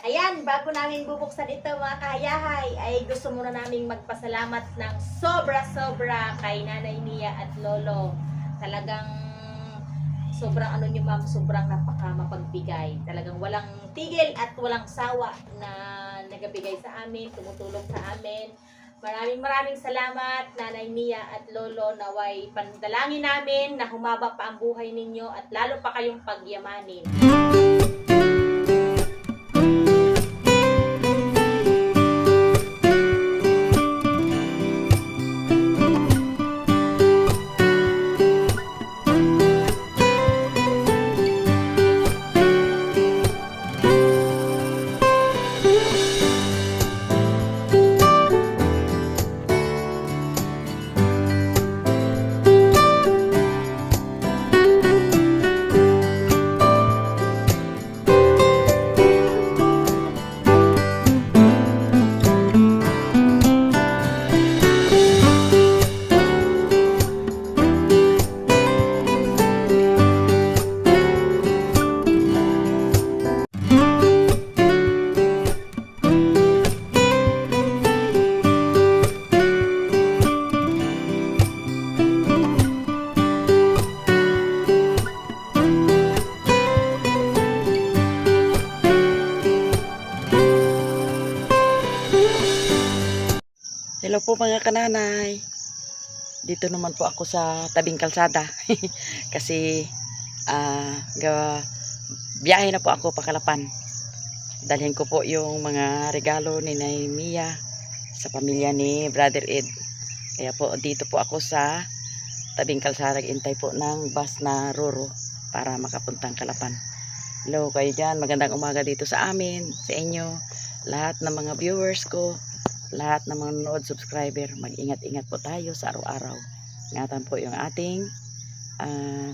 Ayan, bago namin bubuksan ito mga kahayahay, ay gusto muna naming magpasalamat ng sobra-sobra kay Nanay Mia at Lolo. Talagang sobrang ano nyo ma'am, sobrang napaka mapagbigay. Talagang walang tigil at walang sawa na nagabigay sa amin, tumutulong sa amin. Maraming salamat Nanay Mia at Lolo, naway pandalangin namin na humaba pa ang buhay ninyo at lalo pa kayong pagyamanin. Hello po mga kananay. Dito naman po ako sa tabing kalsada. Kasi biyahe na po ako pa Kalapan. Dalhin ko po yung mga regalo ni Nanay Mia sa pamilya ni Brother Ed. Kaya po dito po ako sa tabing kalsada. Intay po ng bus na Roro para makapuntang Kalapan. Hello kayo dyan. Magandang umaga dito sa amin, sa inyo. Lahat ng mga viewers ko, lahat ng mga nanonood, subscriber, mag-ingat-ingat po tayo sa araw-araw. Ingatan po yung ating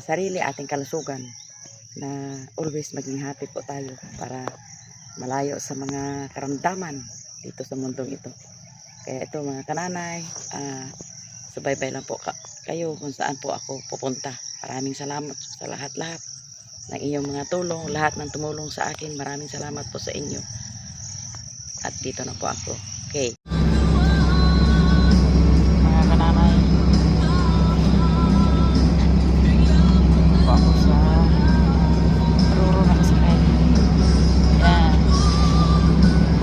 sarili, ating kalusugan, na always maging happy po tayo para malayo sa mga karamdaman dito sa mundong ito. Kaya ito mga kananay, subaybay lang po kayo kung saan po ako pupunta. Maraming salamat sa lahat-lahat ng inyong mga tulong, lahat ng tumulong sa akin. Maraming salamat po sa inyo. At dito na po ako. Okay. Mga kananay, po ako sa Roro na kasakay. Yan.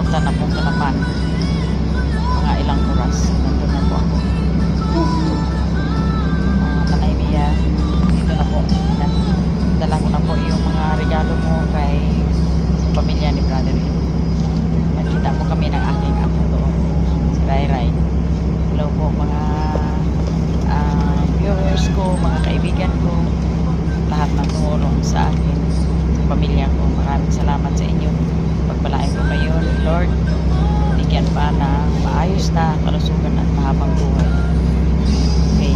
Punta na pong Kalapan. Mga ilang oras. Nandun na po ako. Nanay Mia, dito na po. Yan. Dala ko na po yung mga regalo mo kay pamilya ni Brother Ed. Nakita po kami ng aking apo doon, si Rai Rai. Hello po mga viewers ko, mga kaibigan ko, lahat ng tumulong sa akin, sa pamilya ko. Maraming salamat sa inyo. Pagpalain ko kayo, Lord. Bigyan pa na maayos na kalusugan at mahabang buhay. Okay.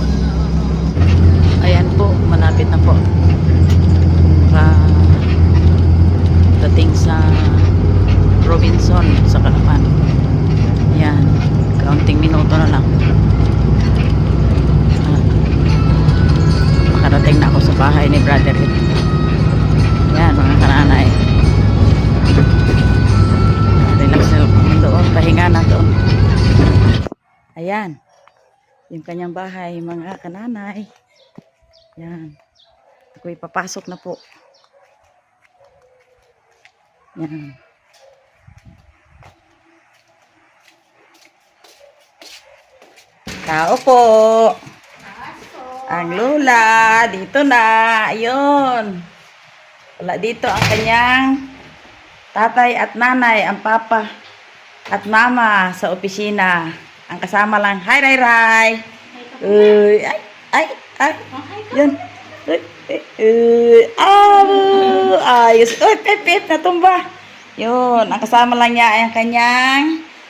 Ayan po, malapit na po. Dating sa Robinson sa Kalapan. Yan, kaunting minuto na lang. Makarating na ako sa bahay ni Brother Ed. Yan mga kananay. Relax na doon, pahinga na doon. Ayan, yung kanyang bahay mga kananay. Yan, ako'y papasok na po. Yan. Tao po. Ang lola, dito na. Ayun. Wala dito ang kanyang tatay at nanay, ang papa at mama sa opisina. Ang kasama lang. Hi, Rai Rai. Ay. Yan. Ayos. Uy, pipit, natumba. Yun. Ang kasama lang niya ay ang kanyang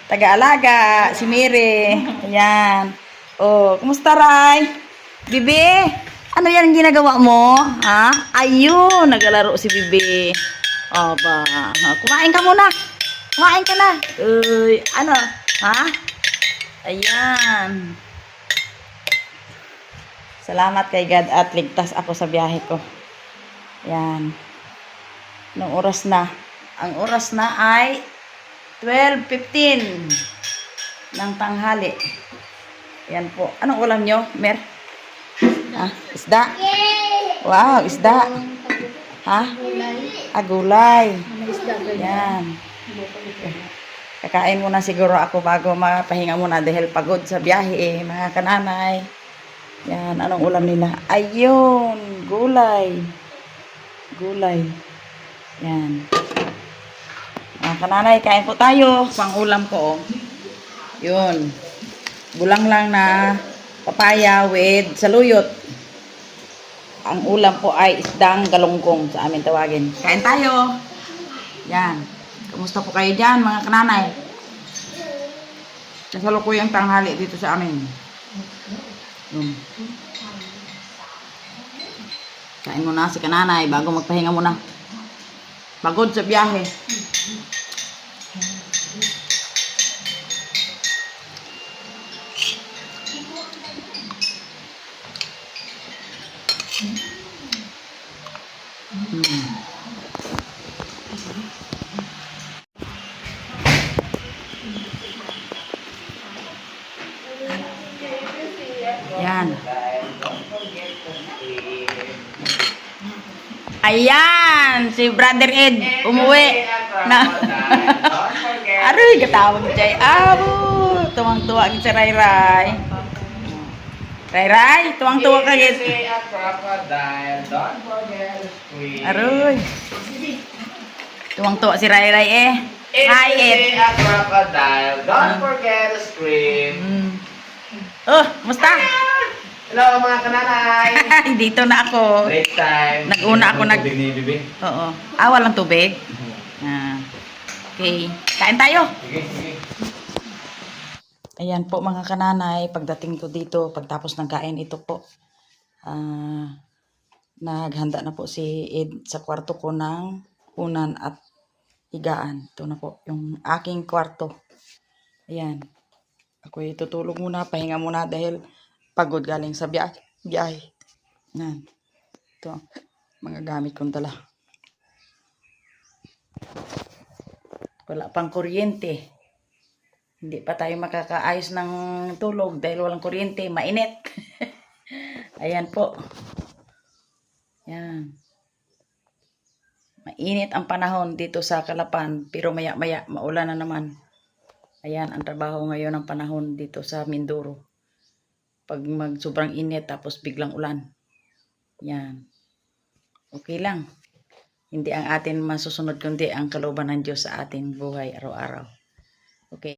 taga-alaga, si Mire. Ayan. Oh, kumusta Rai? Bibi, ano yan ang ginagawa mo? Ha? Ayun, naglalaro si Bibi. Aba, kumain ka muna. Kumain ka na. Uy, ano? Ha? Ayan. Salamat kay God at ligtas ako sa biyahe ko. Ayan. Anong oras na? Ang oras na ay 12:15 ng tanghali. Yan po. Anong ulam nyo, Mer? Ah, isda? Wow, isda. Ha? Gulay. Yan. Kakain muna siguro ako bago mapahinga muna dahil pagod sa biyahe mga kananay. Yan, anong ulam nila? Ayun, gulay. Gulay. Yan. Mga kananay, kain po tayo. Pang ulam ko, oh. Yun. Bulang lang na papaya with saluyot. Ang ulam po ay isdang galunggong sa amin tawagin. Kain tayo. Yan. Kamusta po kayo dyan, mga kananay? Kasalukuyang tanghali dito sa amin. Yun. Kain muna si kananay bago magpahinga muna. Pagod sa biyahe. Yan. Ayan, si Brother Ed umuwi na. Aroy, katawag siya. Abo, tuwang-tuwa si Ray-Ray. Ray-Ray, tuwang-tuwa ka git. Aroy. Tuwang-tuwa si Ray-Ray eh. Hi, Ed. A crocodile, don't forget to scream. Oh, musta? Hello mga kananay. Dito na ako. Break time. Nag-una ako Tubig ni Bibi. Oo. Walang tubig. Okay. Kain tayo. Sige, sige. Ayan po mga kananay, pagdating ko dito, pagtapos ng kain, ito po. Naghanda na po si Ed sa kwarto ko ng unan at higaan. Ito na po, yung aking kwarto. Ayan. Ako tutulog muna, pahinga muna dahil pagod galing sa biyahe. Ayan. Ito, mga gamit kong dala. Wala pang kuryente. Hindi pa tayo makakaayos ng tulog dahil walang kuryente. Mainit. Ayan po. Yan. Mainit ang panahon dito sa Calapan. Pero maya-maya, maulan na naman. Ayan ang trabaho ngayon ng panahon dito sa Mindoro. Pag sobrang init tapos biglang ulan. Yan. Okay lang. Hindi ang atin masusunod kundi ang kalooban ng Diyos sa ating buhay araw-araw. Okay.